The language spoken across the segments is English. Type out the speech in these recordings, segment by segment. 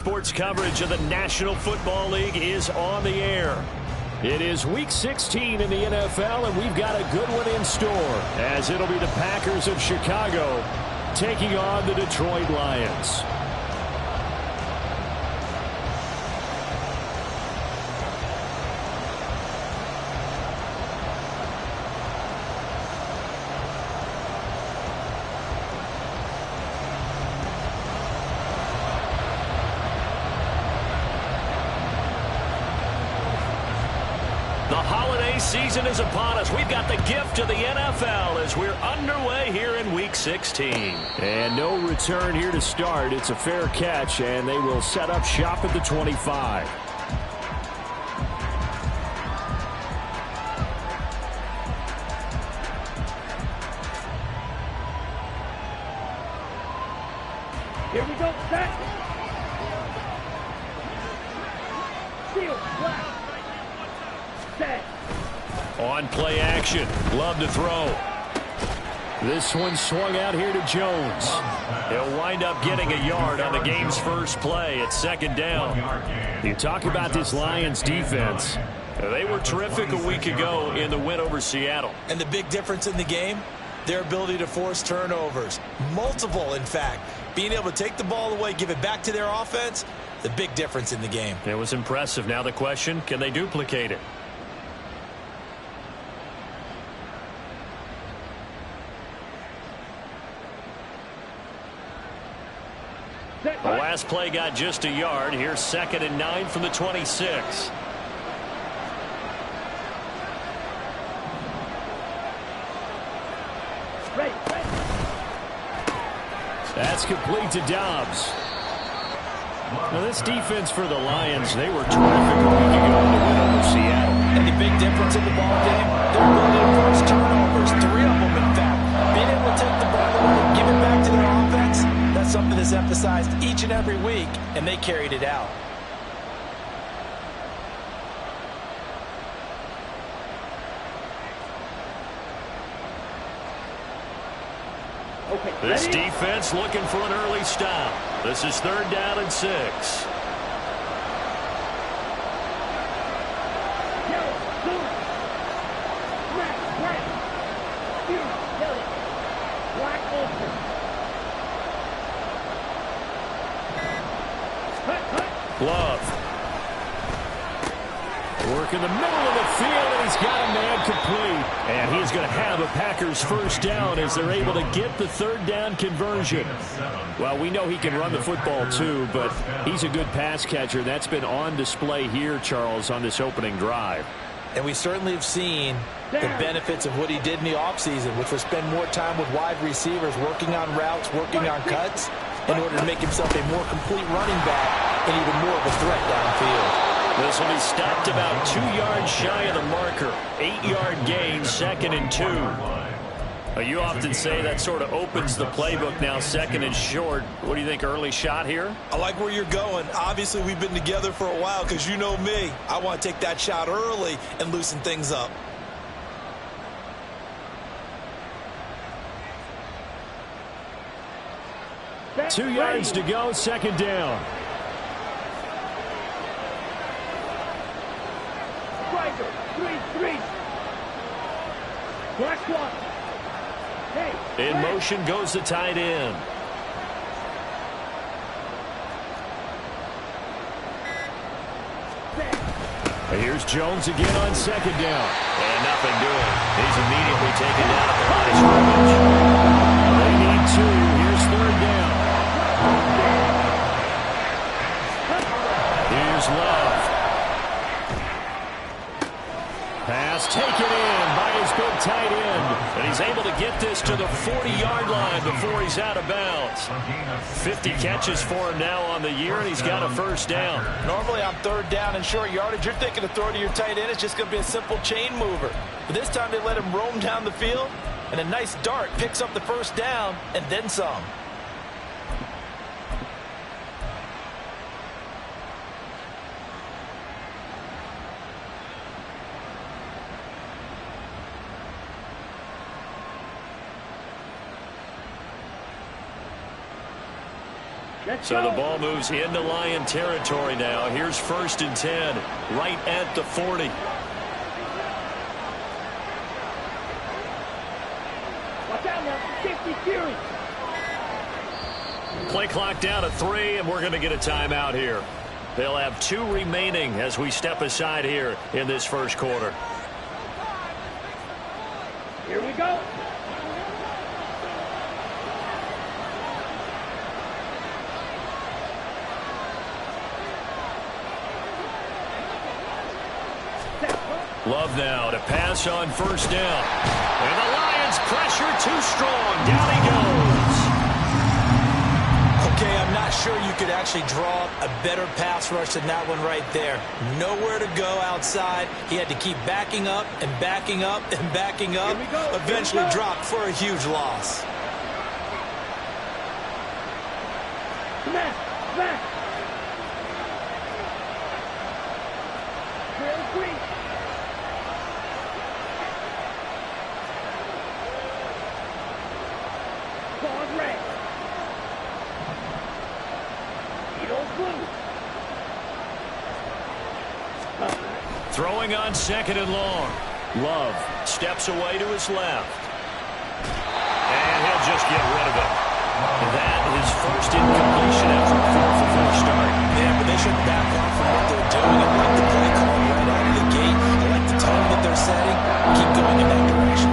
Sports coverage of the National Football League is on the air. It is Week 16 in the NFL, and we've got a good one in store, as it'll be the Packers of Chicago taking on the Detroit Lions. The holiday season is upon us. We've got the gift of the NFL as we're underway here in Week 16. And no return here to start. It's a fair catch, and they will set up shop at the 25. Here we go, set. Seal, black. Set. On play action. Love to throw. This one swung out here to Jones. He'll wind up getting a yard on the game's first play at second down. You talk about this Lions defense. They were terrific a week ago in the win over Seattle. And the big difference in the game, their ability to force turnovers. Multiple, in fact. Being able to take the ball away, give it back to their offense, the big difference in the game. It was impressive. Now the question, can they duplicate it? The last play got just a yard. Here's 2nd and 9 from the 26. That's complete to Dobbs. Now this defense for the Lions, they were terrific a week ago in the win over Seattle. And the big difference in the ball game, their ability to force turnovers, 3 of them in fact. Being able to take the ball away, give it back to their offense, that's something that's emphasized each and every week, and they carried it out. Okay, This ready? defense looking for an early stop. This is 3rd down and 6. Yellow, blue, red, blue, yellow, black, open. Love. Work in the middle of the field, and he's got a man complete. And he's going to have a Packers first down as they're able to get the 3rd down conversion. Well, we know he can run the football too, but he's a good pass catcher. That's been on display here, Charles, on this opening drive. And we certainly have seen the benefits of what he did in the offseason, which was spend more time with wide receivers, working on routes, working on cuts, in order to make himself a more complete running back and even more of a threat downfield. This will be stopped about 2 yards shy of the marker. 8-yard gain, 2nd and 2. You often say that sort of opens the playbook now, 2nd and short. What do you think, early shot here? I like where you're going. Obviously, we've been together for a while because you know me. I want to take that shot early and loosen things up. Set, 2 yards to go, 2nd down. Striker, 3-3. Black one. Hey. In motion goes the tight end. Here's Jones again on 2nd down. And nothing doing. He's immediately taken down at the line of scrimmage. They need 2. Here's 3rd down. Here's Love. Pass taken in by his big tight end. And he's able to get this to the 40-yard line before he's out of bounds. 50 catches for him now on the year, and he's got a first down. Normally on 3rd down and short yardage, you're thinking of throwing to your tight end. It's just going to be a simple chain mover. But this time they let him roam down the field, and a nice dart picks up the first down and then some. So the ball moves into Lion territory now. Here's 1st and 10, right at the 40. Watch out now, 50 series. Play clock down to 3, and we're going to get a timeout here. They'll have 2 remaining as we step aside here in this first quarter. Here we go. Love now to pass on 1st down. And the Lions pressure too strong. Down he goes. Okay, I'm not sure you could actually draw up a better pass rush than that one right there. Nowhere to go outside. He had to keep backing up and backing up and backing up. Eventually dropped for a huge loss. Smash. Trail 3. Gone red. Throwing on 2nd and long. Love steps away to his left. And he'll just get rid of it. That is 1st incompletion after a 4-for-4 start. Yeah, but they shouldn't back off from what they're doing. I like the play call right out of the gate. I like the tone that they're setting. Keep going in that direction.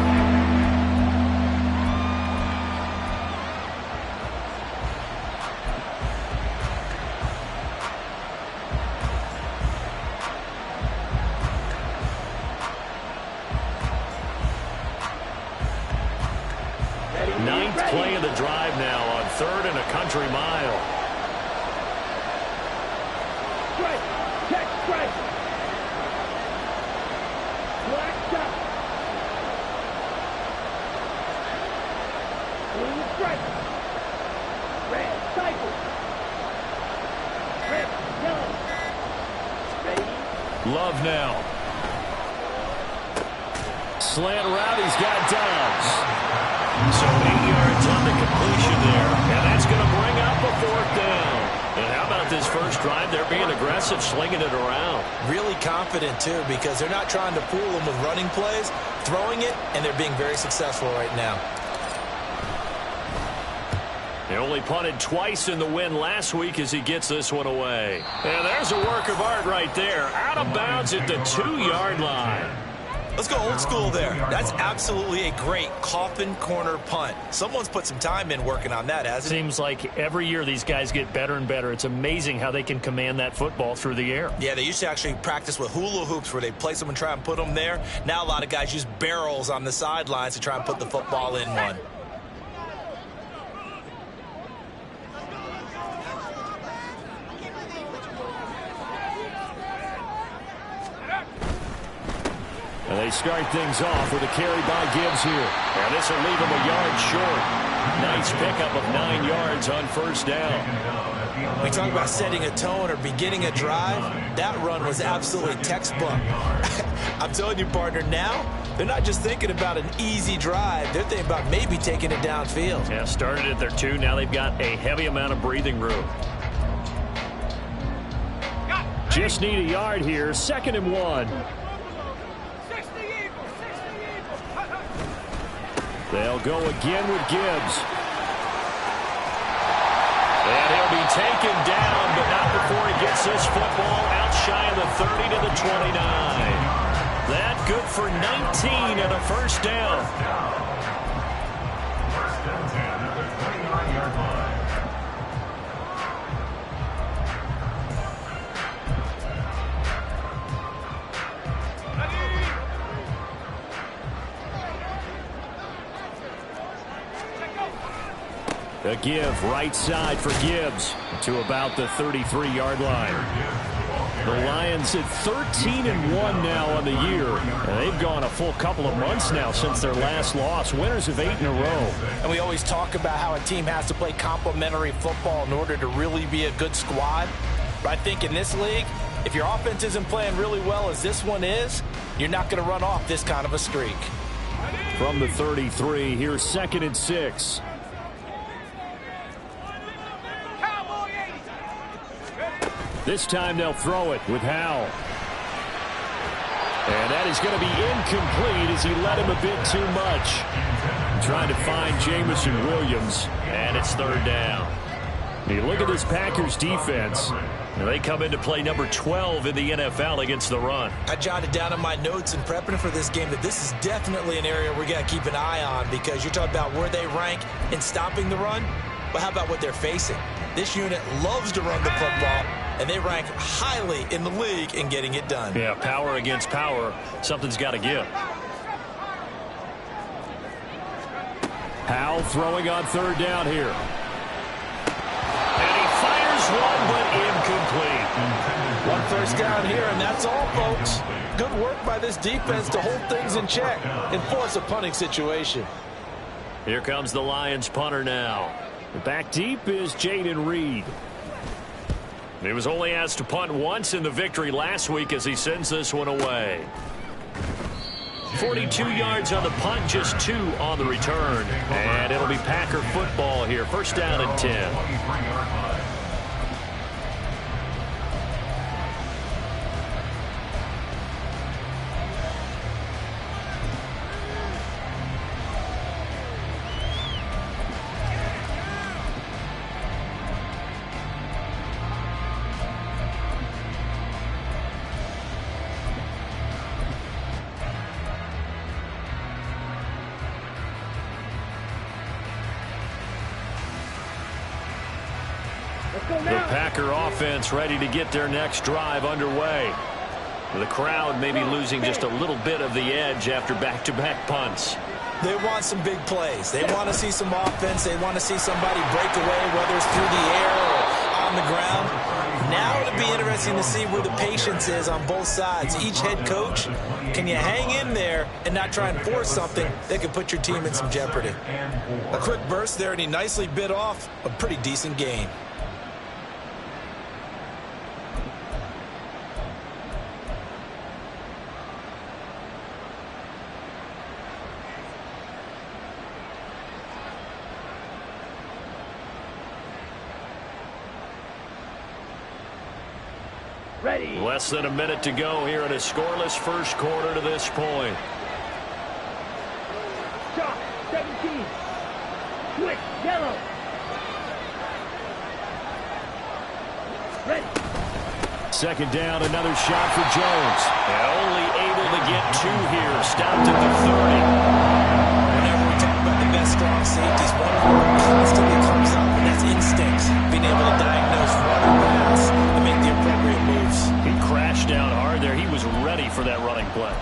Play of the drive now on 3rd and a country mile. Strike. Check strike. Black shot. Blue strike. Red cycle. Red yellow. Ready. Love now. Slant route, he's got Dobbs. So 8 yards on the completion there, and that's going to bring up a 4th down. And how about this first drive? They're being aggressive, slinging it around. Really confident, too, because they're not trying to fool them with running plays, throwing it, and they're being very successful right now. They only punted twice in the win last week as he gets this one away. And there's a work of art right there. Out of bounds at the 2-yard line. Let's go old school there. That's absolutely a great coffin corner punt. Someone's put some time in working on that, hasn't it? Seems like every year these guys get better and better. It's amazing how they can command that football through the air. Yeah, they used to actually practice with hula hoops where they place them and try and put them there. Now a lot of guys use barrels on the sidelines to try and put the football in one. And they start things off with a carry by Gibbs here. And this will leave him a yard short. Nice pickup of 9 yards on 1st down. We talk about setting a tone or beginning a drive. That run was absolutely textbook. I'm telling you, partner, now they're not just thinking about an easy drive. They're thinking about maybe taking it downfield. Yeah, started at their 2. Now they've got a heavy amount of breathing room. Just need a yard here. 2nd and 1. They'll go again with Gibbs. And he'll be taken down, but not before he gets this football out shy of the 30 to the 29. That good for 19 and a 1st down. First and 10 at the 29-yard line. A give right side for Gibbs to about the 33-yard line. The Lions at 13-1 now on the year. And they've gone a full couple of months now since their last loss. Winners of 8 in a row. And we always talk about how a team has to play complementary football in order to really be a good squad. But I think in this league, if your offense isn't playing really well as this one is, you're not going to run off this kind of a streak. From the 33, here's 2nd and 6. This time they'll throw it with Howell. And that is going to be incomplete as he let him a bit too much. Trying to find Jameson Williams, and it's third down. You look at this Packers defense. They come into play number 12 in the NFL against the run. I jotted down in my notes in prepping for this game that this is definitely an area we got to keep an eye on, because you're talking about where they rank in stopping the run. But how about what they're facing? This unit loves to run the football, and they rank highly in the league in getting it done. Yeah, power against power. Something's got to give. Howell throwing on third down here. And he fires one, but incomplete. One first down here, and that's all, folks. Good work by this defense to hold things in check and force a punting situation. Here comes the Lions punter now. Back deep is Jaden Reed. He was only asked to punt once in the victory last week as he sends this one away. 42 yards on the punt, just 2 on the return. And it'll be Packer football here. First down and 10. The Packer offense ready to get their next drive underway. The crowd maybe losing just a little bit of the edge after back-to-back punts. They want some big plays. They want to see some offense. They want to see somebody break away, whether it's through the air or on the ground. Now it'll be interesting to see where the patience is on both sides. Each head coach, can you hang in there and not try and force something that could put your team in some jeopardy? A quick burst there, and he nicely bit off a pretty decent gain. Ready. Less than a minute to go here in a scoreless first quarter to this point. Shot. 17. Switch. Yellow. Ready. Second down, another shot for Jones. Only able to get 2 here. Stopped at the 30. Whenever we talk about the best strong safeties, one word constantly comes up, and that's instincts. Being able to diagnose run or pass and make the appropriate moves. He crashed down hard there. He was ready for that running play.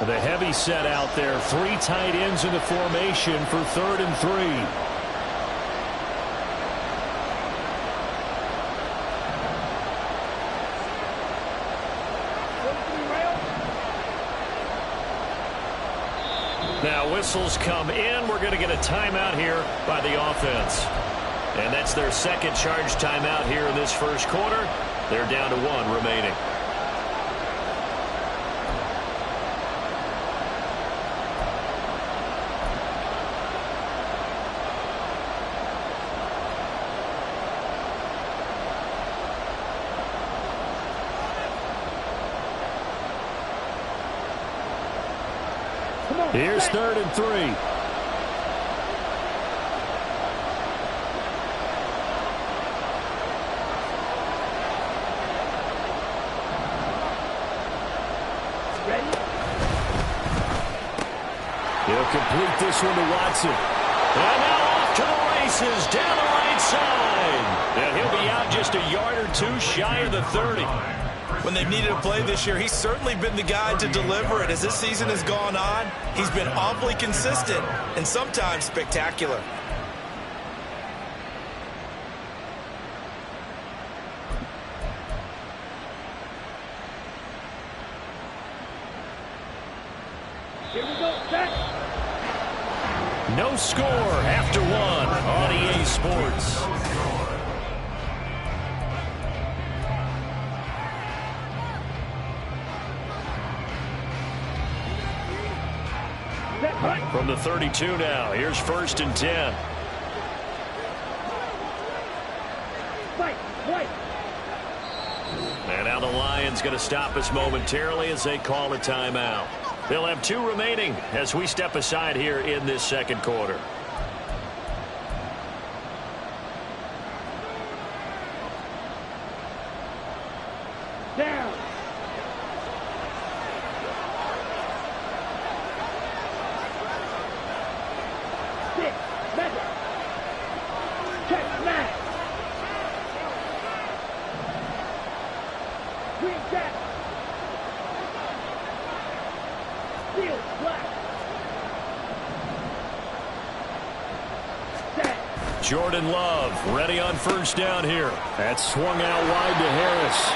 The heavy set out there. 3 tight ends in the formation for 3rd and 3. Now whistles come in. We're going to get a timeout here by the offense. And that's their second charge timeout here in this first quarter. They're down to 1 remaining. Here's 3rd and 3. He'll complete this one to Watson. And now off to the races down the right side. And he'll be out just a yard or 2 shy of the 30. When they've needed a play this year, he's certainly been the guy to deliver it. As this season has gone on, he's been awfully consistent and sometimes spectacular. Here we go. Set. No score after 1 on EA Sports. From the 32 now, here's 1st and 10. And now the Lions going to stop us momentarily as they call a timeout. They'll have 2 remaining as we step aside here in this second quarter. Down. Six. Measure. Check. Match. Green check. Field. Black. Set. Jordan Love ready on 1st down here. That's swung out wide to Harris.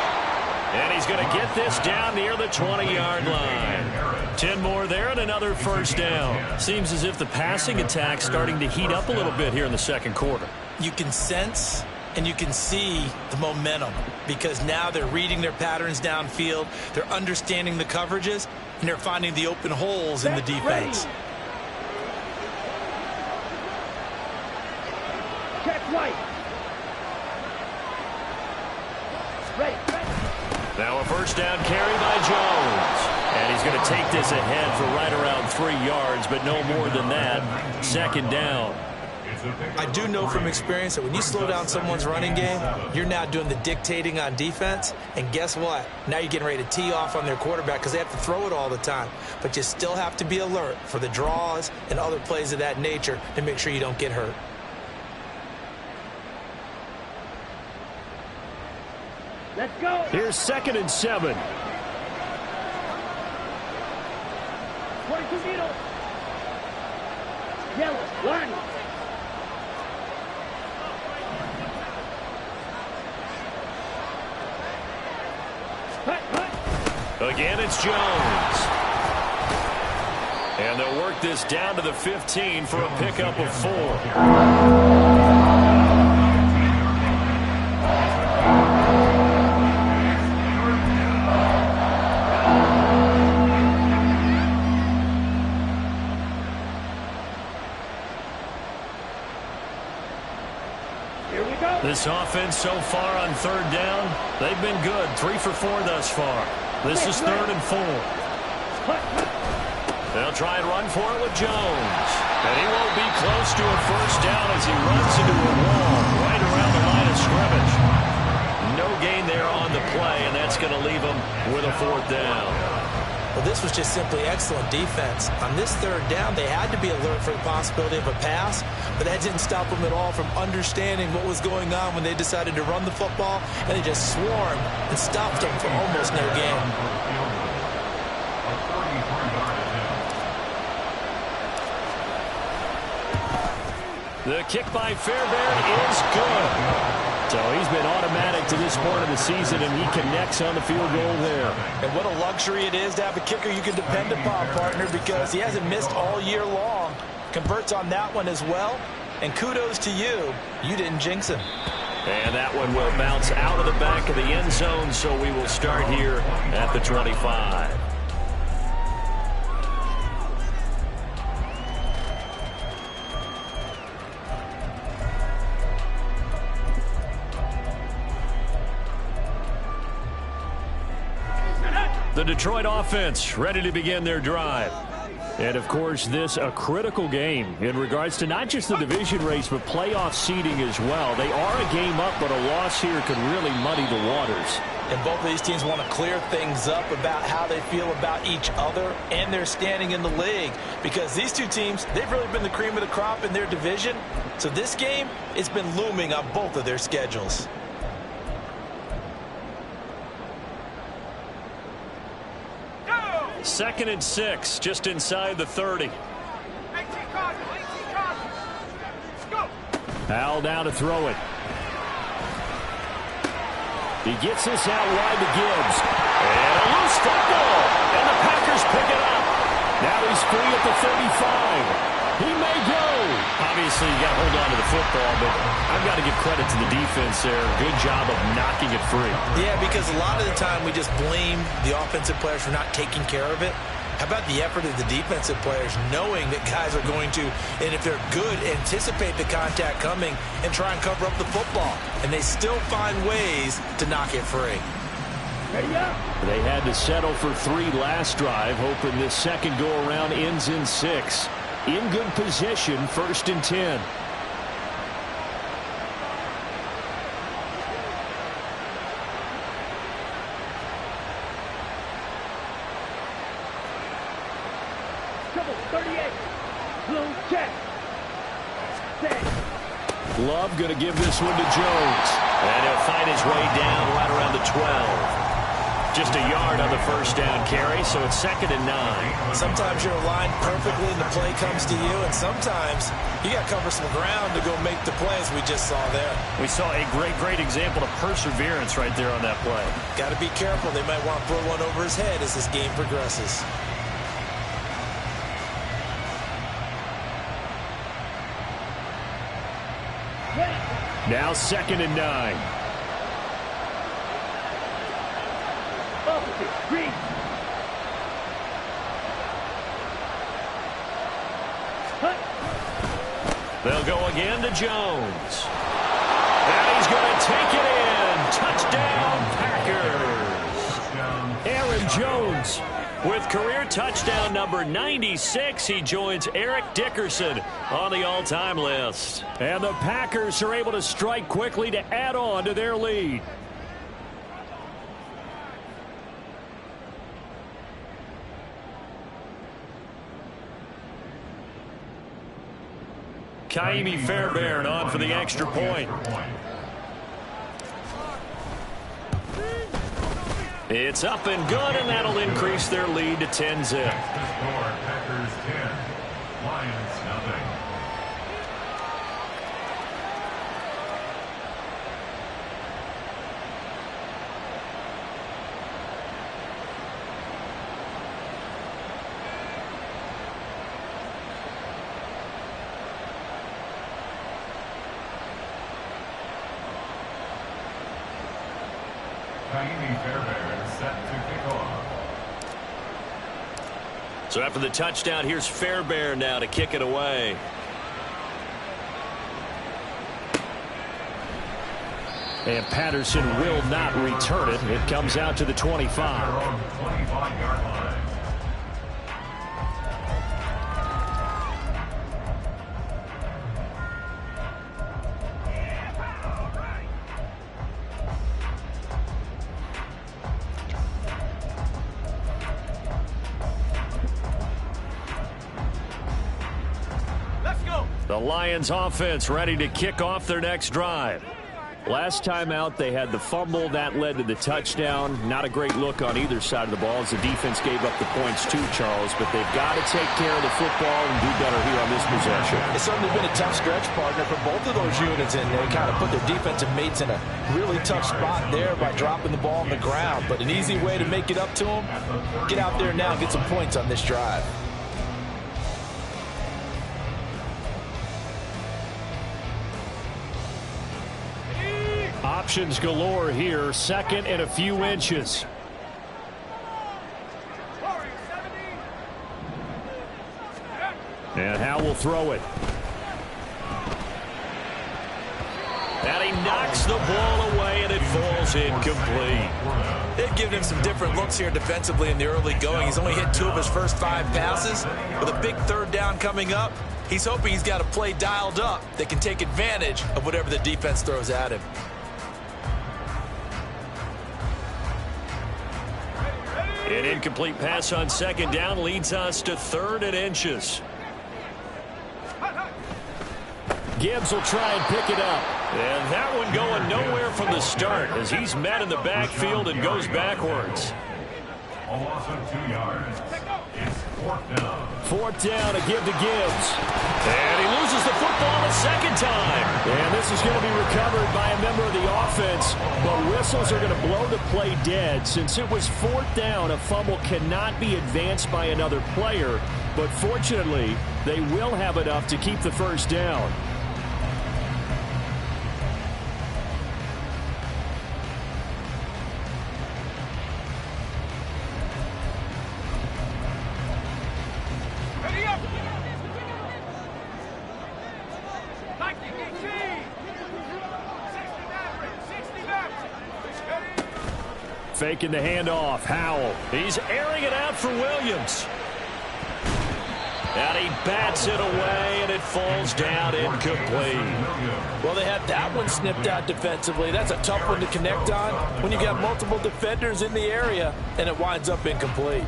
And he's going to get this down near the 20-yard line. 10 more there and another 1st down. Seems as if the passing attack's starting to heat up a little bit here in the second quarter. You can sense and you can see the momentum because now they're reading their patterns downfield, they're understanding the coverages, and they're finding the open holes in the defense. Check right. Ready. Now a 1st down carry by Jones. And he's going to take this ahead for right around 3 yards, but no more than that. 2nd down. I do know from experience that when you slow down someone's running game, you're now doing the dictating on defense. And guess what? Now you're getting ready to tee off on their quarterback because they have to throw it all the time. But you still have to be alert for the draws and other plays of that nature to make sure you don't get hurt. Let's go. Here's 2nd and 7. 22 needle. Yellow. Line. Again, it's Jones. And they'll work this down to the 15 for a pickup of 4. This offense so far on 3rd down, they've been good. 3 for 4 thus far. This is 3rd and 4. They'll try and run for it with Jones. And he won't be close to a 1st down as he runs into a wall right around the line of scrimmage. No gain there on the play, and that's going to leave him with a 4th down. Well, this was just simply excellent defense. On this 3rd down, they had to be alert for the possibility of a pass, but that didn't stop them at all from understanding what was going on when they decided to run the football, and they just swarmed and stopped them for almost no gain. The kick by Fairbairn is good. So he's been automatic to this point of the season, and he connects on the field goal there. And what a luxury it is to have a kicker you can depend upon, partner, because he hasn't missed all year long. Converts on that one as well. And kudos to you. You didn't jinx him. And that one will bounce out of the back of the end zone, so we will start here at the 25. The Detroit offense ready to begin their drive. And, of course, this a critical game in regards to not just the division race, but playoff seeding as well. They are a game up, but a loss here could really muddy the waters. And both of these teams want to clear things up about how they feel about each other and their standing in the league. Because these two teams, they've really been the cream of the crop in their division. So this game, it's been looming on both of their schedules. Second and 6, just inside the 30. Al down to throw it. He gets this out wide to Gibbs. And a loose football. And the Packers pick it up. Now he's free at the 35. He may go. Obviously, you got to hold on to the football, but I've got to give credit to the defense there. Good job of knocking it free. Yeah, because a lot of the time we just blame the offensive players for not taking care of it. How about the effort of the defensive players knowing that guys are going to, and if they're good, anticipate the contact coming and try and cover up the football. And they still find ways to knock it free. Ready up. They had to settle for 3 last drive, hoping this second go-around ends in 6. In good position, 1st and 10. Trouble 38. Blue check. Set. Love going to give this one to Jones. And he'll find his way down right around the 12. Just a yard on the first down carry, so it's 2nd and 9. Sometimes you're aligned perfectly and the play comes to you, and sometimes you got to cover some ground to go make the plays we just saw there. We saw a great example of perseverance right there on that play. Got to be careful. They might want to throw one over his head as this game progresses. Now 2nd and 9. Opposite. Green. Hut. They'll go again to Jones. And he's going to take it in. Touchdown, Packers. Aaron Jones with career touchdown number 96. He joins Eric Dickerson on the all-time list. And the Packers are able to strike quickly to add on to their lead. Kaimi Fairbairn on for the extra point. It's up and good, and that'll increase their lead to 10-zip. Packers 10, Lions nothing. Kaimi Fairbairn set to kick off. So after the touchdown, here's Fairbairn now to kick it away. And Patterson will not return it. It comes out to the 25. 25-yard line. The Lions offense ready to kick off their next drive. Last time out, they had the fumble. That led to the touchdown. Not a great look on either side of the ball as the defense gave up the points too, Charles. But they've got to take care of the football and do better here on this possession. It's certainly been a tough stretch, partner, for both of those units, and they kind of put their defensive mates in a really tough spot there by dropping the ball on the ground. But an easy way to make it up to them, get out there now and get some points on this drive. Options galore here. 2nd and a few inches. And Howe will throw it. And he knocks the ball away, and it falls incomplete. They've given him some different looks here defensively in the early going. He's only hit 2 of his first 5 passes. With a big 3rd down coming up, he's hoping he's got a play dialed up that can take advantage of whatever the defense throws at him. An incomplete pass on 2nd down leads us to 3rd and inches. Gibbs will try and pick it up. And that one going nowhere from the start as he's met in the backfield and goes backwards. A loss of 2 yards. It's 4th down. 4th down, a give to Gibbs. And he loses the football a 2nd time. And this is going to be recovered by a member of the offense. But whistles are going to blow the play dead. Since it was 4th down, a fumble cannot be advanced by another player. But fortunately, they will have enough to keep the 1st down. faking the handoff. Howell. He's airing it out for Williams. And he bats it away, and it falls down incomplete. Well, they had that one snipped out defensively. That's a tough one to connect on when you've got multiple defenders in the area, and it winds up incomplete.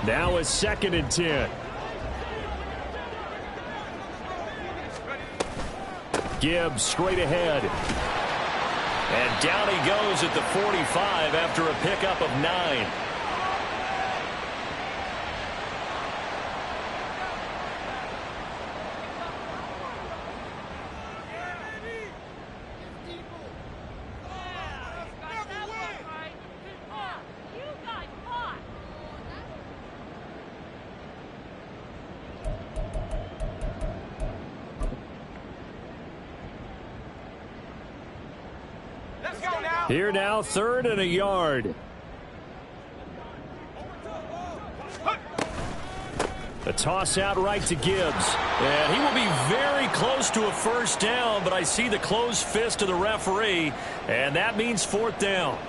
Now it's 2nd and 10. Gibbs straight ahead. And down he goes at the 45 after a pickup of 9. Here now, 3rd and a yard. A toss out right to Gibbs. And he will be very close to a first down, but I see the closed fist of the referee, and that means 4th down.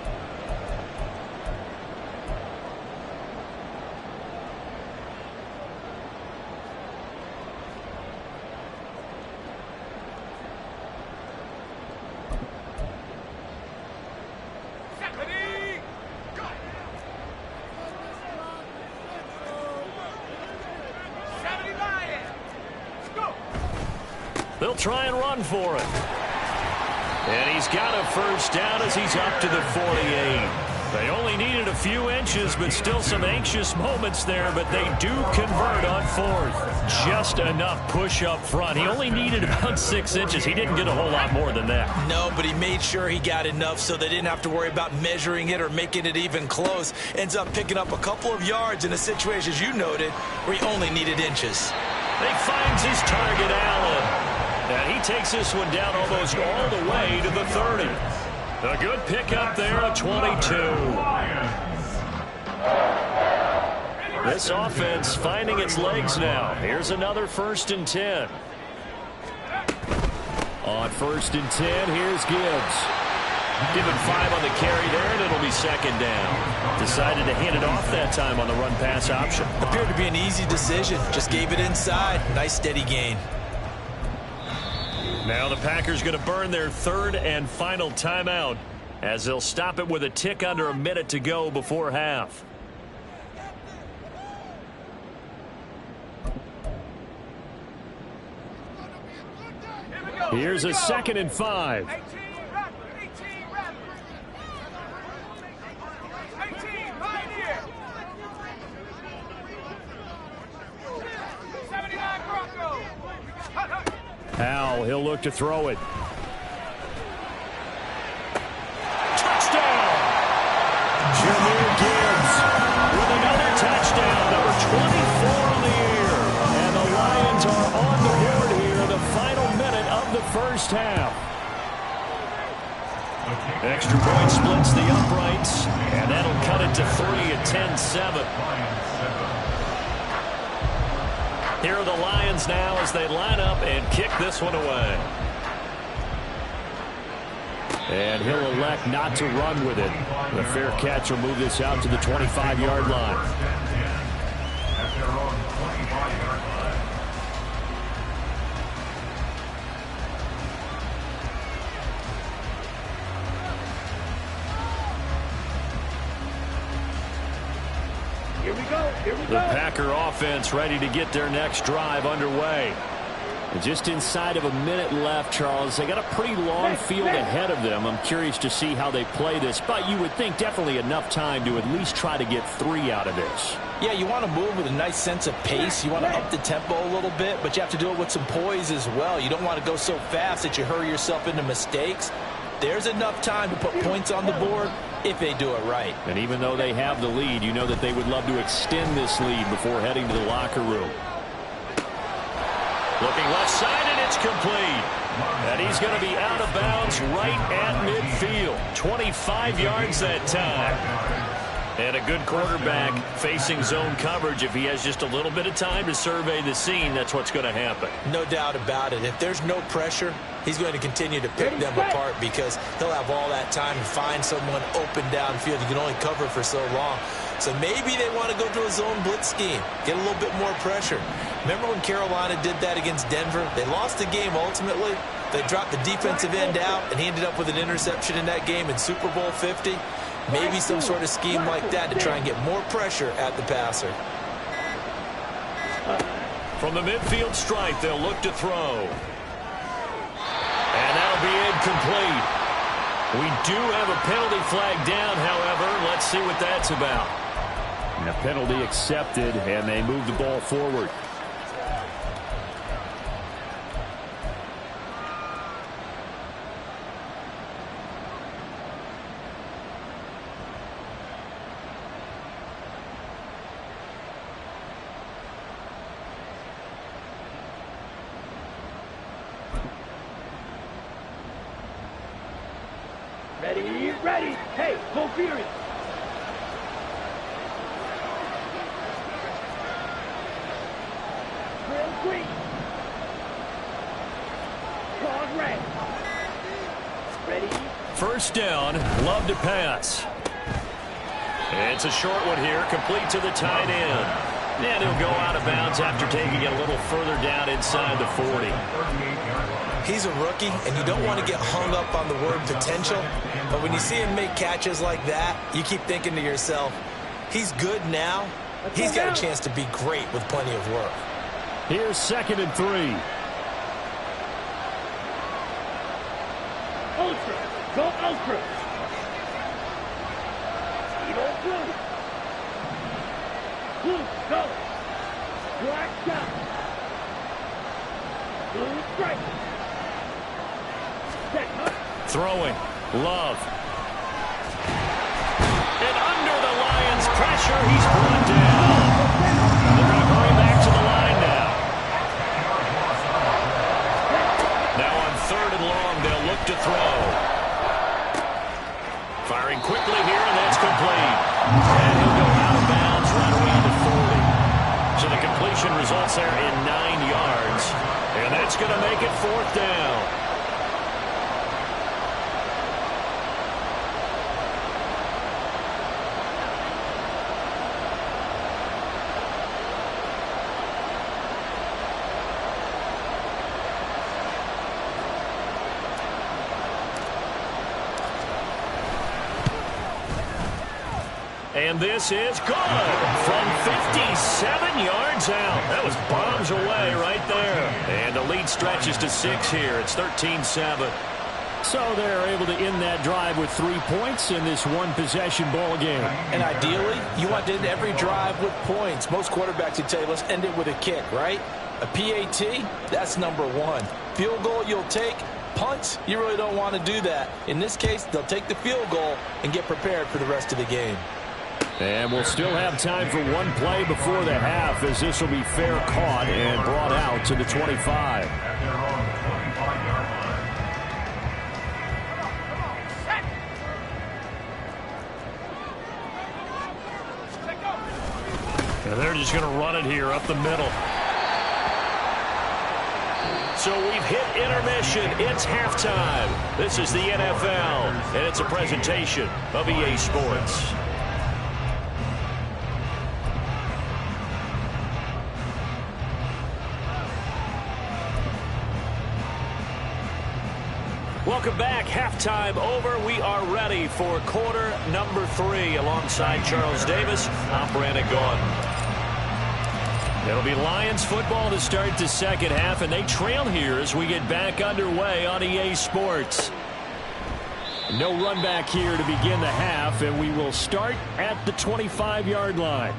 They'll try and run for it. And he's got a first down as he's up to the 48. They only needed a few inches, but still some anxious moments there, but they do convert on 4th. Just enough push up front. He only needed about 6 inches. He didn't get a whole lot more than that. No, but he made sure he got enough so they didn't have to worry about measuring it or making it even close. Ends up picking up a couple of yards in a situation, as you noted, where he only needed inches. He finds his target, Allen. And he takes this one down almost all the way to the 30. A good pickup there at 22. This offense finding its legs now. Here's another 1st and 10. On 1st and 10, here's Gibbs. Given 5 on the carry there, and it'll be 2nd down. Decided to hand it off that time on the run-pass option. Appeared to be an easy decision. Just gave it inside. Nice steady gain. Now the Packers going to burn their 3rd and final timeout as they'll stop it with a tick under a minute to go before half. Here's a 2nd and 5. Howell, he'll look to throw it. Touchdown! Jahmyr Gibbs with another touchdown, number 24 on the year. And the Lions are on the board here in the final minute of the first half. Extra point splits the uprights, and that'll cut it to 3 at 10-7. Here are the Lions now as they line up and kick this one away. And he'll elect not to run with it. The fair catch will move this out to the 25-yard line. The Packer offense ready to get their next drive underway. And just inside of a minute left, Charles. They got a pretty long field ahead of them. I'm curious to see how they play this, but you would think definitely enough time to at least try to get 3 out of this. Yeah, you want to move with a nice sense of pace. You want to up the tempo a little bit, but you have to do it with some poise as well. You don't want to go so fast that you hurry yourself into mistakes. There's enough time to put points on the board if they do it right. And even though they have the lead, you know that they would love to extend this lead before heading to the locker room. Looking left side, and it's complete. And he's going to be out of bounds right at midfield. 25 yards that time. And a good quarterback facing zone coverage. If he has just a little bit of time to survey the scene, that's what's going to happen. No doubt about it. If there's no pressure, he's going to continue to pick them apart because he'll have all that time to find someone open downfield. You can only cover for so long. So maybe they want to go to a zone blitz scheme, get a little bit more pressure. Remember when Carolina did that against Denver? They lost the game ultimately. They dropped the defensive end out, and he ended up with an interception in that game in Super Bowl 50. Maybe some sort of scheme like that to try and get more pressure at the passer. From the midfield stripe, they'll look to throw. And that'll be incomplete. We do have a penalty flag down, however. Let's see what that's about. And a penalty accepted, and they move the ball forward. Ready. Hey, go Fury. Drill green. Pause red. Ready. First down, Love to pass. It's a short one here, complete to the tight end. And he'll go out of bounds after taking it a little further down inside the 40. He's a rookie, and you don't want to get hung up on the word potential. But when you see him make catches like that, you keep thinking to yourself, he's good now. He's got a chance to be great with plenty of work. Here's 2nd and 3. Ultra. Go ultra. Eagle blue. Blue, go. Black shot. Blue stripe. Set, huh? Throwing. Love. And under the Lions' pressure, he's brought down. They're going to hurry back to the line now. Now on 3rd and long, they'll look to throw. Firing quickly here, and that's complete. And he'll go out of bounds right around the 40. So the completion results there in 9 yards. And that's going to make it 4th down. And this is good from 57 yards out. That was bombs away right there. And the lead stretches to 6 here. It's 13-7. So they're able to end that drive with 3 points in this one-possession ball game. And ideally, you want to end every drive with points. Most quarterbacks would tell you, let's end it with a kick, right? A PAT, that's number 1. Field goal you'll take. Punts, you really don't want to do that. In this case, they'll take the field goal and get prepared for the rest of the game. And we'll still have time for one play before the half, as this will be fair caught and brought out to the 25. And they're just going to run it here up the middle. So we've hit intermission. It's halftime. This is the NFL, and it's a presentation of EA Sports. Welcome back. Halftime over. We are ready for quarter number 3 alongside Charles Davis. I'm Brandon Gaudin. It'll be Lions football to start the second half, and they trail here as we get back underway on EA Sports. No run back here to begin the half, and we will start at the 25-yard line.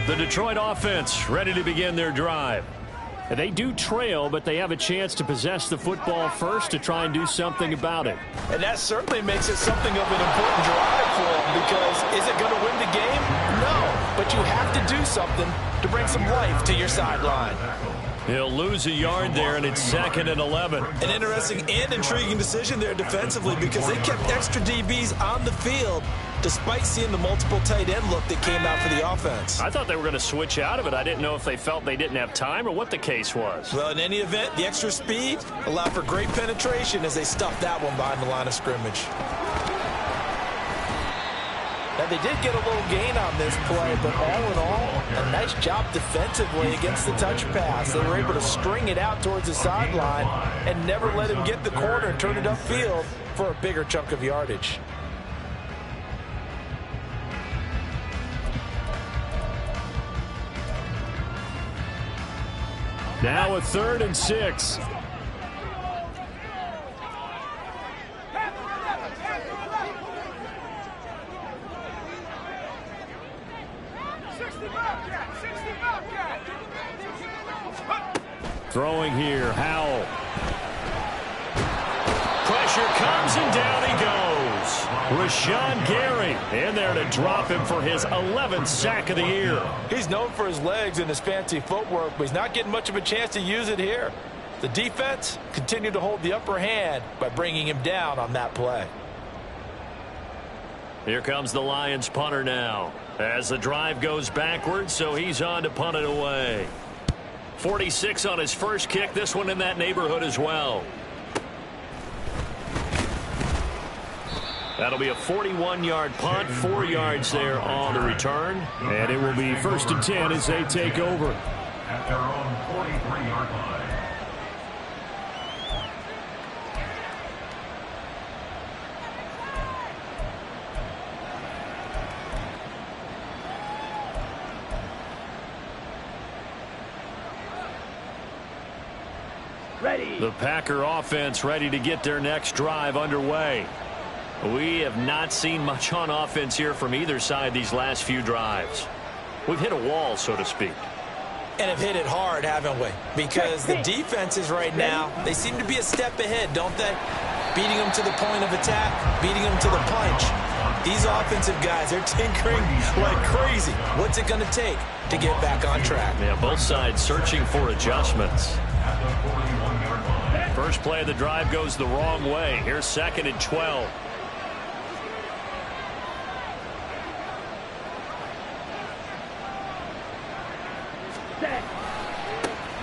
The Detroit offense ready to begin their drive. They do trail, but they have a chance to possess the football first to try and do something about it. And that certainly makes it something of an important drive for them, because is it going to win the game? No. But but you have to do something to bring some life to your sideline. He'll lose a yard there, and it's 2nd and 11. An interesting and intriguing decision there defensively because they kept extra DBs on the field despite seeing the multiple tight end look that came out for the offense. I thought they were going to switch out of it. I didn't know if they felt they didn't have time or what the case was. Well, in any event, the extra speed allowed for great penetration as they stuffed that one behind the line of scrimmage. Now, they did get a little gain on this play, but all in all, a nice job defensively against the touch pass. They were able to string it out towards the sideline and never let him get the corner and turn it upfield for a bigger chunk of yardage. Now a 3rd and 6. Throwing here, Howell. Pressure comes, and down he goes. Rashawn Gary in there to drop him for his 11th sack of the year. He's known for his legs and his fancy footwork, but he's not getting much of a chance to use it here. The defense continued to hold the upper hand by bringing him down on that play. Here comes the Lions punter now as the drive goes backwards, so he's on to punt it away. 46 on his first kick, this one in that neighborhood as well. That'll be a 41-yard punt, 4 yards there on the return. And it will be 1st and 10 as they take over. At their own 43-yard line. Ready. The Packer offense ready to get their next drive underway. We have not seen much on offense here from either side these last few drives. We've hit a wall, so to speak. And have hit it hard, haven't we? Because the defenses right now, they seem to be a step ahead, don't they? Beating them to the point of attack, beating them to the punch. These offensive guys, they're tinkering like crazy. What's it going to take to get back on track? Yeah, both sides searching for adjustments. At the 41-yard line. First play of the drive goes the wrong way. Here's 2nd and 12.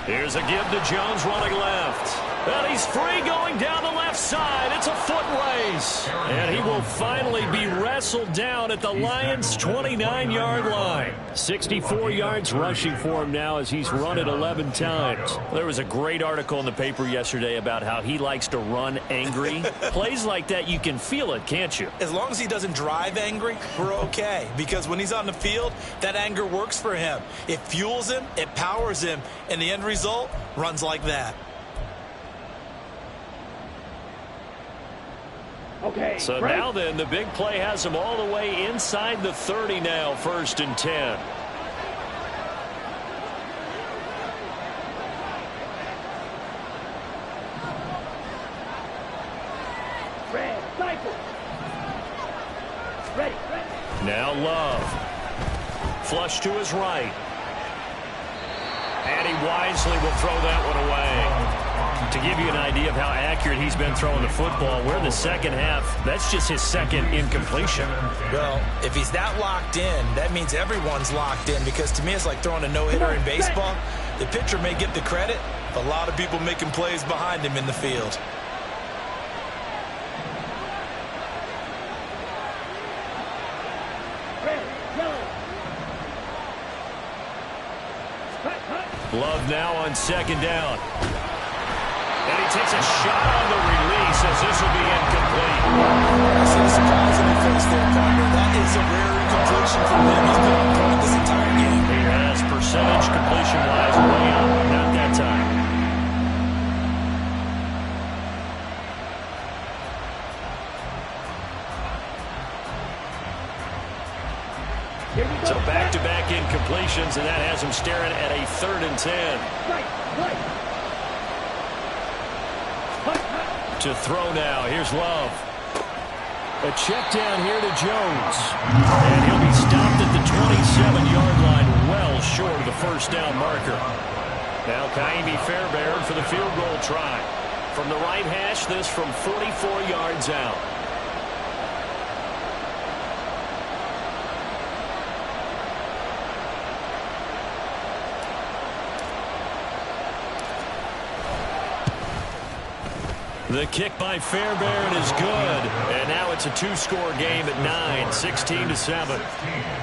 Here's a give to Jones running left. And he's free going down the left side. It's a foot race. And he will finally be wrestled down at the Lions' 29-yard line. 64 yards rushing for him now as he's run it 11 times. There was a great article in the paper yesterday about how he likes to run angry. Plays like that, you can feel it, can't you? As long as he doesn't drive angry, we're okay. Because when he's on the field, that anger works for him. It fuels him, it powers him, and the end result runs like that. Okay. So break. now then, the big play has him all the way inside the 30 now, 1st and 10. Red, cycle. Ready. Now Love. Flush to his right. And he wisely will throw that one away. To give you an idea of how accurate he's been throwing the football, we're in the second half. That's just his 2nd incompletion. Well, if he's that locked in, that means everyone's locked in, because to me it's like throwing a no-hitter in baseball. The pitcher may get the credit, but a lot of people making plays behind him in the field. Red, yellow. Love now on 2nd down. And he takes a shot on the release as this will be incomplete. I see the surprise in your face there, partner. That is a rare incompletion from him. He's been on point this entire game. He has percentage completion-wise way up. Not that time. So back-to-back incompletions, and that has him staring at a 3rd and 10. To throw now. Here's Love. A check down here to Jones. And he'll be stopped at the 27-yard line. short of the first down marker. Now Kaimi Fairbairn for the field goal try. From the right hash, this from 44 yards out. The kick by Fairbairn is good. And now it's a two-score game at 9, 16-7.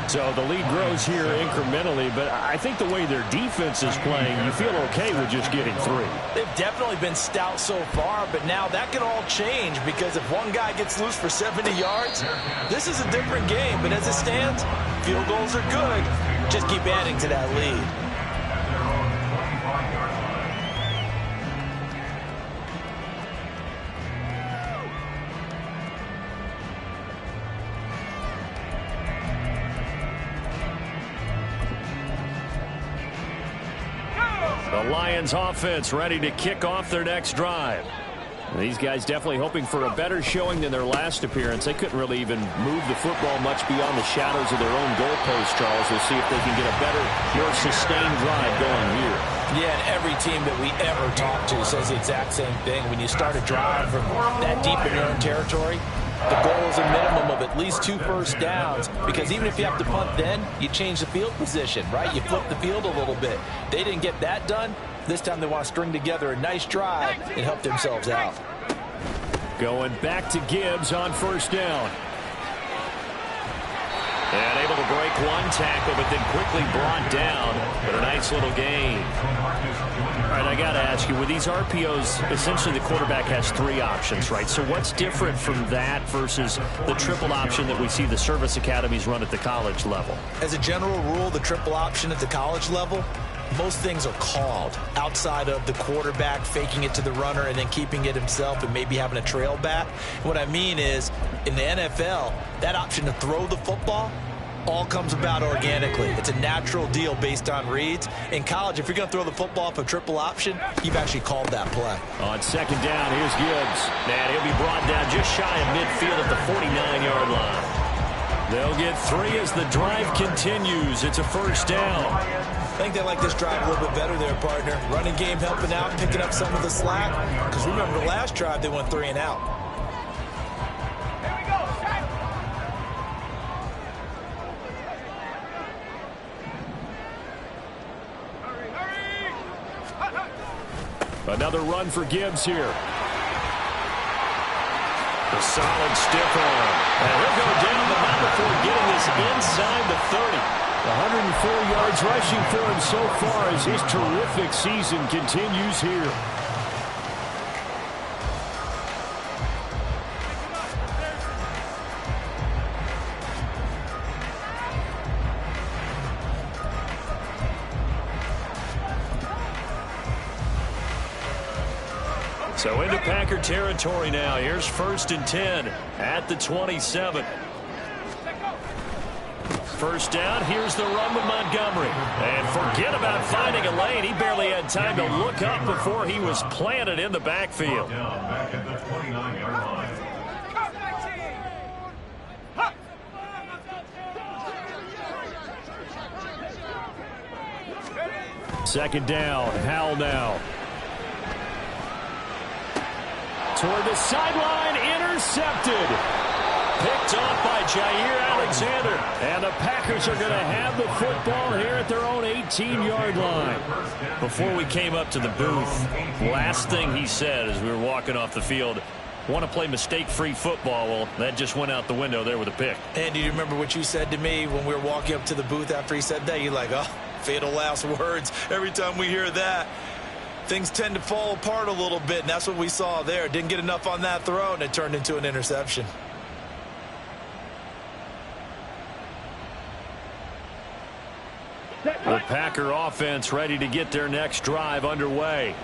So the lead grows here incrementally, but I think the way their defense is playing, you feel okay with just getting 3. They've definitely been stout so far, but now that can all change because if one guy gets loose for 70 yards, this is a different game. But as it stands, field goals are good. Just keep adding to that lead. The Lions offense ready to kick off their next drive. These guys definitely hoping for a better showing than their last appearance. They couldn't really even move the football much beyond the shadows of their own goalpost, Charles. We'll see if they can get a better, more sustained drive going here. Yeah, and every team that we ever talk to says the exact same thing. When you start a drive from that deep in your own territory, the goal is a minimum of at least 2 first downs, because even if you have to punt then, you change the field position, right? You flip the field a little bit. They didn't get that done. This time they want to string together a nice drive and help themselves out. Going back to Gibbs on first down. And able to break one tackle, but then quickly brought down with a nice little gain. All right, I got to ask you, with these RPOs, essentially the quarterback has 3 options, right? So what's different from that versus the triple option that we see the service academies run at the college level? As a general rule, the triple option at the college level, most things are called outside of the quarterback faking it to the runner and then keeping it himself and maybe having a trail back. What I mean is, in the NFL, that option to throw the football all comes about organically. It's a natural deal based on reads. In college, if you're going to throw the football off a triple option, you've actually called that play. On second down, here's Gibbs. And he'll be brought down just shy of midfield at the 49-yard line. They'll get 3 as the drive continues. It's a first down. I think they like this drive a little bit better there, partner. Running game helping out, picking up some of the slack. Because remember, the last drive, they went 3 and out. Another run for Gibbs here. A solid stiff arm. And he'll go down, but not before getting this inside the 30. 104 yards rushing for him so far as his terrific season continues here. So into Packer territory now. Here's 1st and 10 at the 27. First down, here's the run with Montgomery. And forget about finding a lane. He barely had time to look up before he was planted in the backfield. Back at the 29-yard line. Second down, Howell now. Toward the sideline, intercepted. Picked off by Jair Alexander. And the Packers are going to have the football here at their own 18-yard line. Before we came up to the booth, last thing he said as we were walking off the field, want to play mistake-free football. Well, that just went out the window there with a pick. And do you remember what you said to me when we were walking up to the booth after he said that? You're like, oh, fatal last words. Every time we hear that, things tend to fall apart a little bit, and that's what we saw there. Didn't get enough on that throw, and it turned into an interception. The Packer offense ready to get their next drive underway.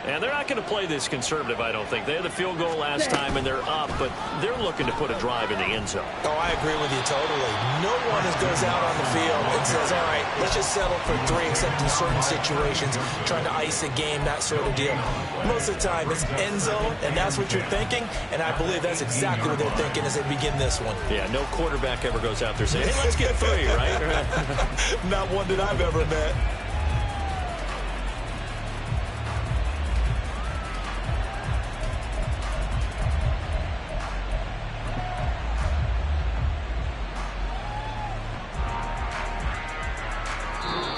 And they're not going to play this conservative, I don't think. They had the field goal last time, and they're up, but they're looking to put a drive in the end zone. Oh, I agree with you totally. No one goes out on the field and says, all right, let's just settle for 3, except in certain situations, trying to ice a game, that sort of deal. Most of the time, it's end zone, and that's what you're thinking, and I believe that's exactly what they're thinking as they begin this one. Yeah, no quarterback ever goes out there saying, hey, let's get 3, right? Not one that I've ever met.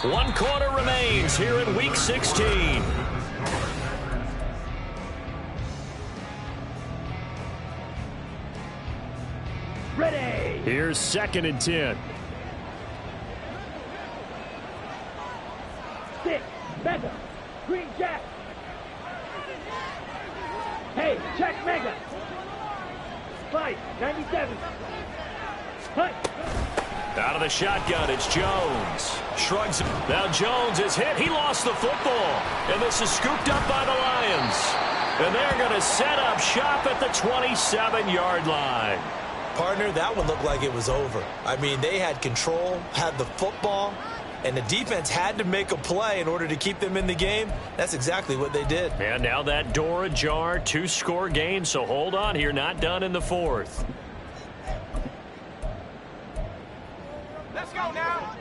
One quarter remains here in Week 16. Ready. Here's 2nd and 10. 6. Mega. Green Jack. Hey, check Mega. 5. 97. Hunt. Out of the shotgun, it's Jones. Shrugs. Now Jones is hit. He lost the football. And this is scooped up by the Lions. And they're going to set up shop at the 27-yard line. Partner, that one looked like it was over. I mean, they had control, had the football, and the defense had to make a play in order to keep them in the game. That's exactly what they did. And now that door ajar, 2-score game, so hold on here, not done in the 4th. Let's go now.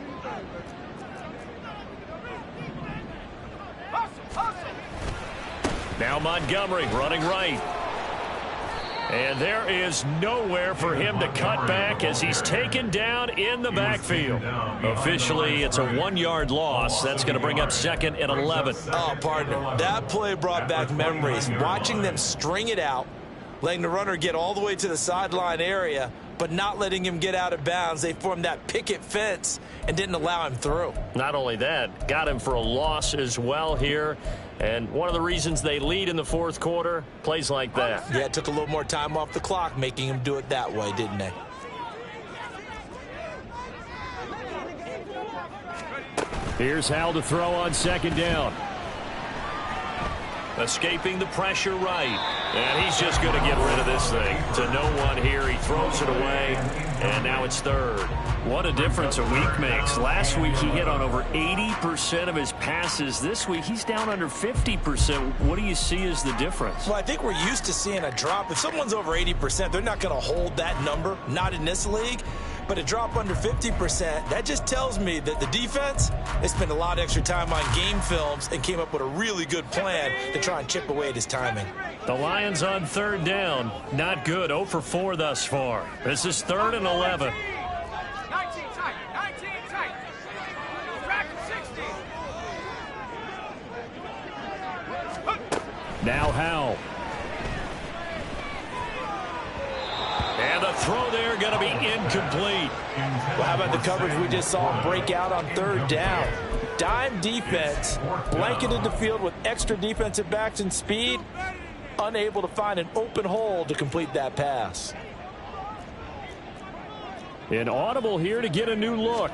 Hustle, hustle. Now Montgomery running right. And there is nowhere for him to cut back as he's taken down in the backfield. Officially, it's a 1-yard loss. That's going to bring up 2nd and 11. Oh, partner, that play brought back memories. Watching them string it out, letting the runner get all the way to the sideline area, but not letting him get out of bounds. They formed that picket fence and didn't allow him through. Not only that, got him for a loss as well here. And one of the reasons they lead in the 4th quarter, plays like that. Yeah, it took a little more time off the clock, making him do it that way, didn't they? Here's Hal to throw on 2nd down. Escaping the pressure right. And he's just going to get rid of this thing. To no one here. He throws it away. And now it's 3rd. What a difference a week makes. Last week he hit on over 80% of his passes. This week he's down under 50%. What do you see as the difference? Well, I think we're used to seeing a drop. If someone's over 80%, they're not going to hold that number. Not in this league. But a drop under 50%, that just tells me that the defense, they spent a lot of extra time on game films and came up with a really good plan to try and chip away at his timing. The Lions on 3rd down. Not good. 0 for 4 thus far. This is 3rd and 11. 19 tight, 19 tight. Rack 60. Now Hal. And the throw there going to be incomplete. Well, how about the coverage we just saw him break out on 3rd down? Dime defense, blanketed the field with extra defensive backs and speed, unable to find an open hole to complete that pass. An audible here to get a new look.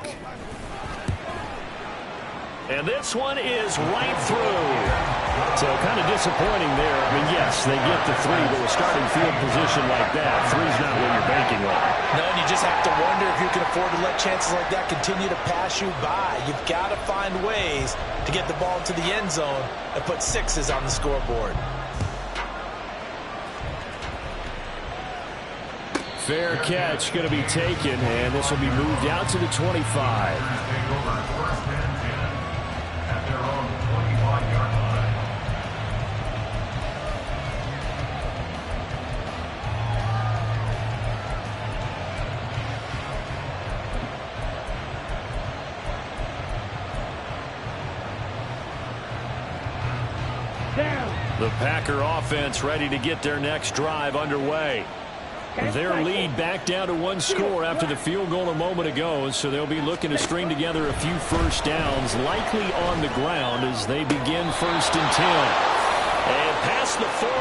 And this one is right through. So kind of disappointing there. I mean, yes, they get the 3, but with starting field position like that, 3's not what you're banking on. No, and you just have to wonder if you can afford to let chances like that continue to pass you by. You've got to find ways to get the ball to the end zone and put 6s on the scoreboard. Fair catch going to be taken, and this will be moved out to the 25. The Packer offense ready to get their next drive underway. Their lead back down to 1 score after the field goal a moment ago, so they'll be looking to string together a few first downs, likely on the ground as they begin 1st and 10. And past the 40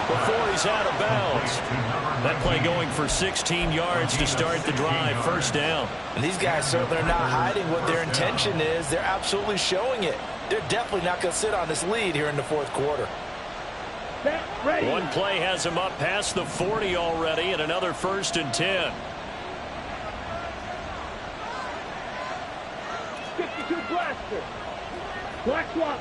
before he's out of bounds. That play going for 16 yards to start the drive, 1st down. And these guys certainly are not hiding what their intention is. They're absolutely showing it. They're definitely not going to sit on this lead here in the 4th quarter. Set, ready. One play has him up past the 40 already, and another 1st and 10. 52 blaster. Black swap.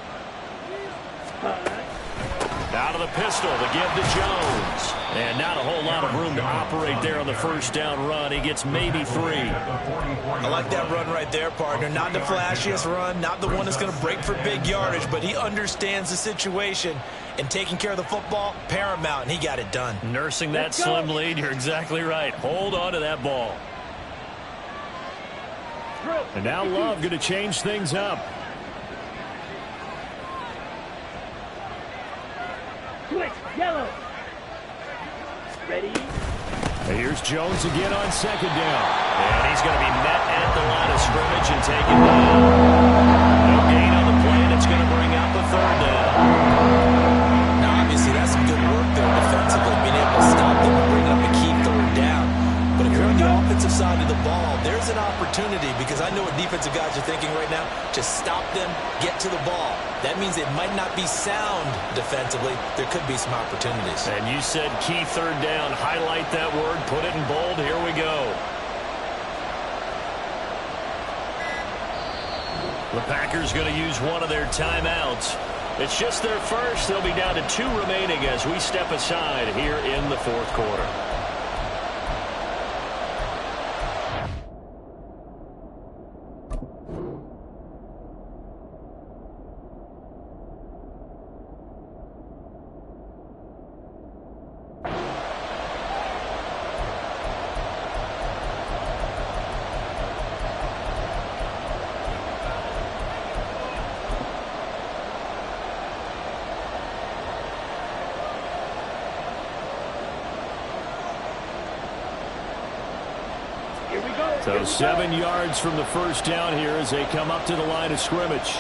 Out of the pistol to give to Jones. And not a whole lot of room to operate there on the 1st down run. He gets maybe 3. I like that run right there, partner. Not the flashiest run, not the one that's going to break for big yardage, but he understands the situation, and taking care of the football, paramount, and he got it done. Nursing that slim lead, you're exactly right. Hold on to that ball. And now Love going to change things up. Switch, yellow. Ready. Here's Jones again on 2nd down. And he's going to be met at the line of scrimmage and taken down. No gain on the play, and it's going to bring up a 3rd down. Now, obviously, that's some good work there defensively, being able to stop them and bring up a key 3rd down. But if you're on the offensive side of the ball, there's an opportunity, because I know what defensive guys are thinking right now. Just stop them, get to the ball. That means it might not be sound defensively. There could be some opportunities. And you said key 3rd down. Highlight that word. Put it in bold. Here we go. The Packers going to use one of their timeouts. It's just their first. They'll be down to 2 remaining as we step aside here in the 4th quarter. So 7 yards from the 1st down here as they come up to the line of scrimmage.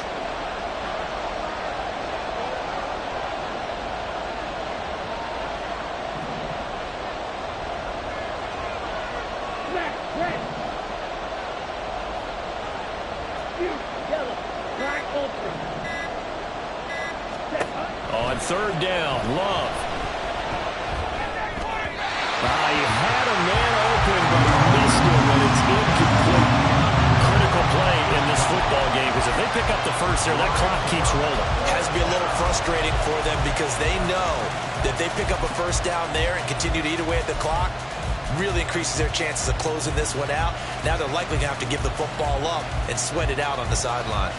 On 3rd down, Love. He had a man open, but he missed him, and it's incomplete. Critical play in this football game, because if they pick up the 1st there, that clock keeps rolling. Has to be a little frustrating for them, because they know that they pick up a 1st down there and continue to eat away at the clock, really increases their chances of closing this one out. Now they're likely going to have to give the football up and sweat it out on the sideline.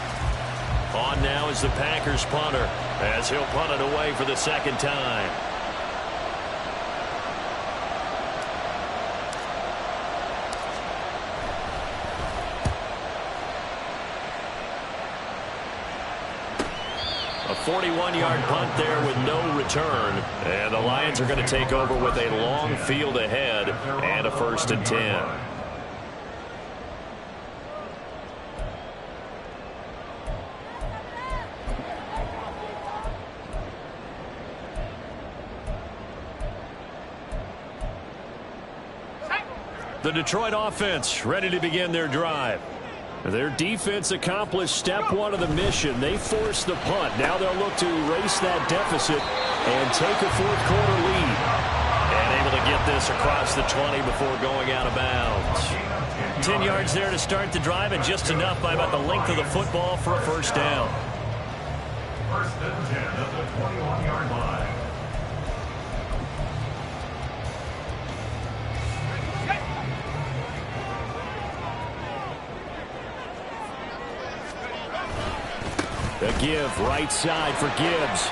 On now is the Packers punter, as he'll punt it away for the 2nd time. A 41-yard punt there with no return. And the Lions are going to take over with a long field ahead and a 1st and 10. The Detroit offense ready to begin their drive. Their defense accomplished step 1 of the mission. They forced the punt. Now they'll look to erase that deficit and take a 4th quarter lead. And able to get this across the 20 before going out of bounds. 10 yards there to start the drive, and just enough by about the length of the football for a 1st down. 1st and 10 at the 21-yard line. The give right side for Gibbs.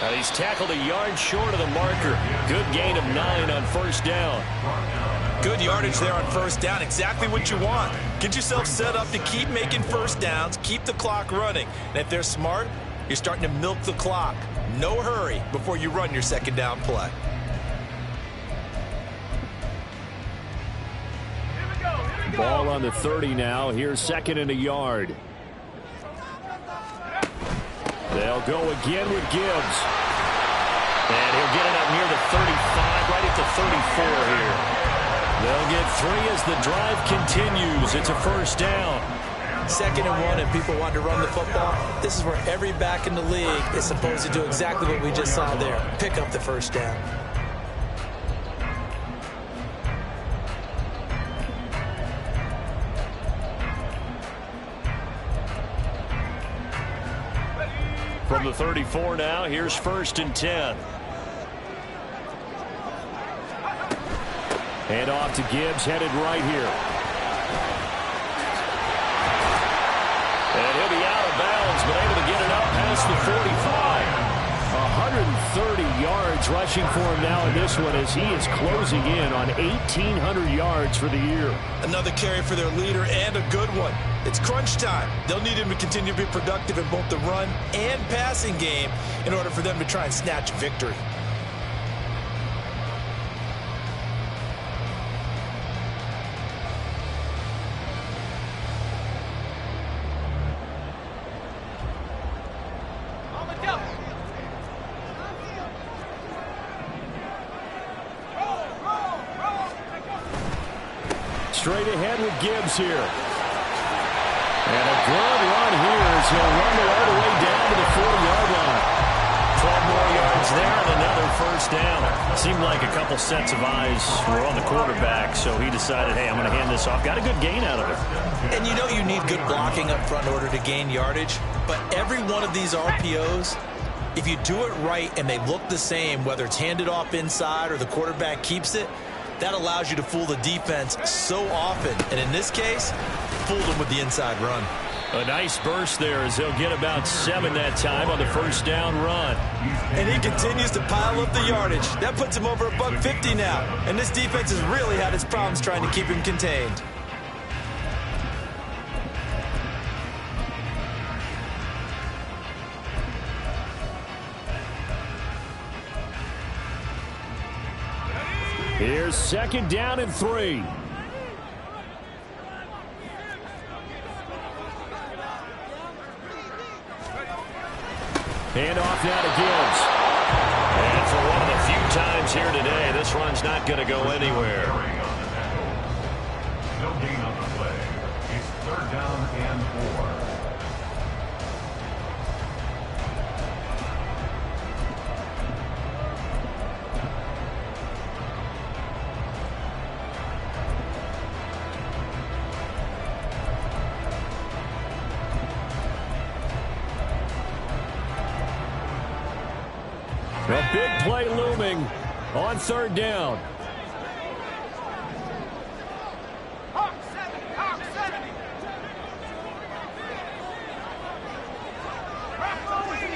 And he's tackled a yard short of the marker. Good gain of 9 on 1st down. Good yardage there on 1st down. Exactly what you want. Get yourself set up to keep making 1st downs, keep the clock running. And if they're smart, you're starting to milk the clock. No hurry before you run your 2nd down play. Ball on the 30 now. Here's 2nd and a yard. They'll go again with Gibbs. And he'll get it up near the 35, right at the 34 here. They'll get 3 as the drive continues. It's a 1st down. 2nd and 1 and people want to run the football, this is where every back in the league is supposed to do exactly what we just saw there. Pick up the first down. From the 34 now, here's 1st and 10. And off to Gibbs, headed right here. And he'll be out of bounds, but able to get it up past the 45. 130 yards rushing for him now in this one as he is closing in on 1,800 yards for the year. Another carry for their leader and a good one. It's crunch time. They'll need him to continue to be productive in both the run and passing game in order for them to try and snatch victory. On the double. Straight ahead with Gibbs here. And a good run here as he'll run all the way down to the 40-yard line. 12 more yards there and another first down. Seemed like a couple sets of eyes were on the quarterback, so he decided, hey, I'm going to hand this off. Got a good gain out of it. And you know you need good blocking up front in order to gain yardage, but every one of these RPOs, if you do it right and they look the same, whether it's handed off inside or the quarterback keeps it, that allows you to fool the defense so often. And in this case, fooled them with the inside run. A nice burst there as he'll get about 7 that time on the first down run. And he continues to pile up the yardage. That puts him over $150 now. And this defense has really had its problems trying to keep him contained. Here's 2nd down and 3. Hand off now to Gibbs. And for one of the few times here today, this run's not going to go anywhere. No gain on the play. It's 3rd down and 4. A big play looming on 3rd down. Hawk 70, Hawk 70. Bravo 80.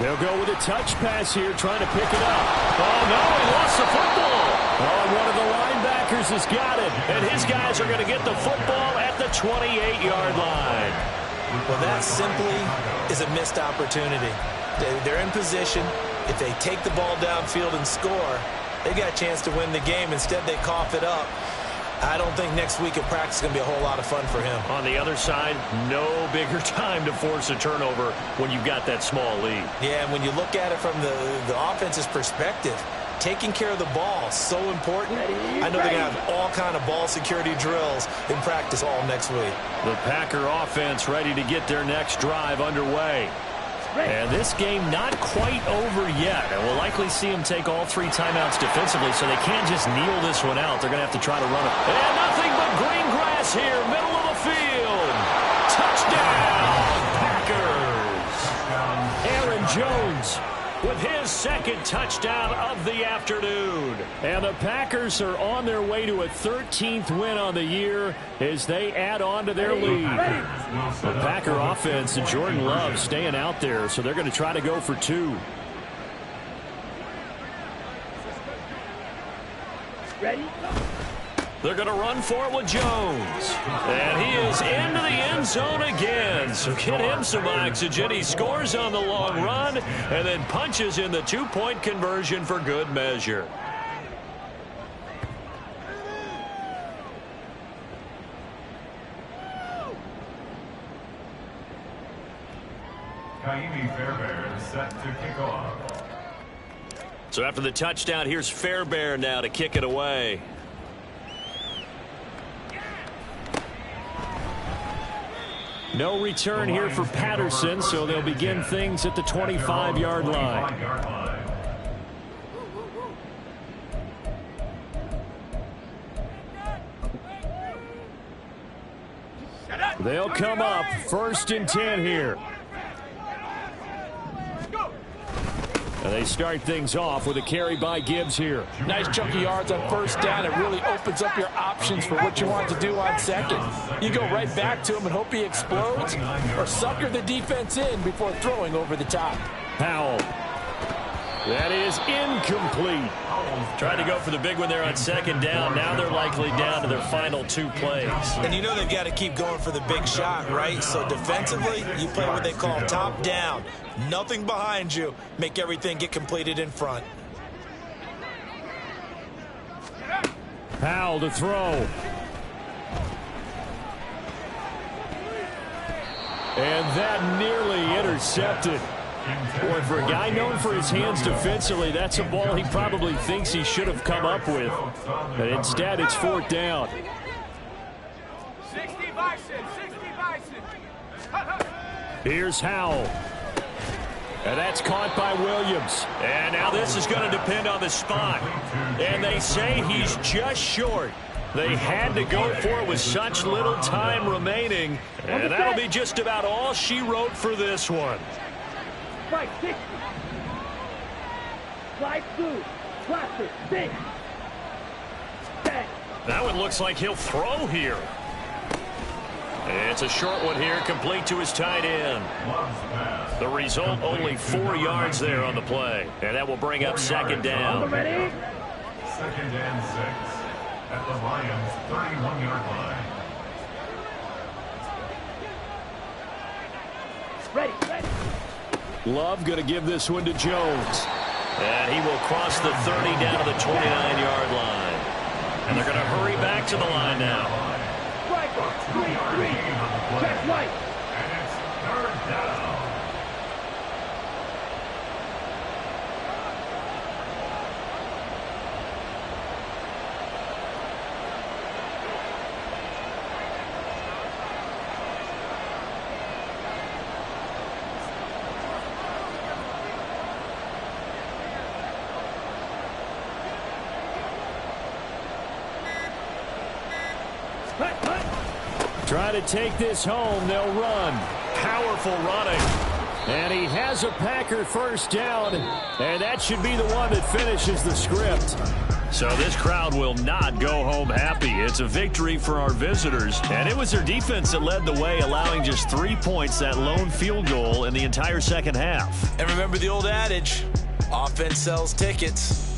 They'll go with a touch pass here, trying to pick it up. Oh, no, he lost the football. Oh, one of the linebackers has got it, and his guys are going to get the football at the 28-yard line. Well, that simply is a missed opportunity. They're in position. If they take the ball downfield and score, they got a chance to win the game. Instead, they cough it up. I don't think next week at practice is going to be a whole lot of fun for him. On the other side, no bigger time to force a turnover when you've got that small lead. Yeah, and when you look at it from the offense's perspective, taking care of the ball, so important. I know they're going to have all kind of ball security drills in practice all next week. The Packer offense ready to get their next drive underway. And this game not quite over yet. And we'll likely see them take all 3 timeouts defensively, so they can't just kneel this one out. They're going to have to try to run it. And nothing but green grass here, middle of the field. Touchdown, Packers. Aaron Jones with his 2nd touchdown of the afternoon. And the Packers are on their way to a 13th win on the year as they add on to their lead. The Packer offense and Jordan Love staying out there, so they're going to try to go for 2. Ready? They're going to run for it with Jones. And he is into the end zone again. So get him some oxygen. He scores on the long run and then punches in the 2-point conversion for good measure. Kaimi Fairbairn is set to kick off. So after the touchdown, here's Fairbairn now to kick it away. No return here for Patterson, so they'll begin things at the 25-yard line. They'll come up 1st and 10 here. And they start things off with a carry by Gibbs here. Nice chunk of yards on 1st down. It really opens up your options for what you want to do on 2nd. You go right back to him and hope he explodes, or sucker the defense in before throwing over the top. Powell. That is incomplete. Tried to go for the big one there on 2nd down. Now they're likely down to their final 2 plays. And you know they've got to keep going for the big shot, right? So defensively, you play what they call top down. Nothing behind you. Make everything get completed in front. Powell to throw. And that nearly intercepted. Boy, for a guy known for his hands defensively, that's a ball he probably thinks he should have come up with. But instead, it's 4th down. 60 Bison, 60 Bison. Here's Howell. And that's caught by Williams. And now this is going to depend on the spot. And they say he's just short. They had to go for it with such little time remaining. And that'll be just about all she wrote for this one. Right, 60. Slide through. Blaster, 6. 10. That one looks like he'll throw here. It's a short one here, complete to his tight end. The result, only 4 yards there on the play. And that will bring up 2nd down. Ready? 2nd and 6 at the Lions' 31-yard line. Ready, ready. Love going to give this one to Jones. And he will cross the 30 down to the 29-yard line. And they're going to hurry back to the line now. Striker, 3-3. Check right. And it's 3rd down. Try to take this home. They'll run. Powerful running. And he has a Packer 1st down. And that should be the one that finishes the script. So this crowd will not go home happy. It's a victory for our visitors. And it was their defense that led the way, allowing just 3 points, that lone field goal in the entire 2nd half. And remember the old adage, offense sells tickets.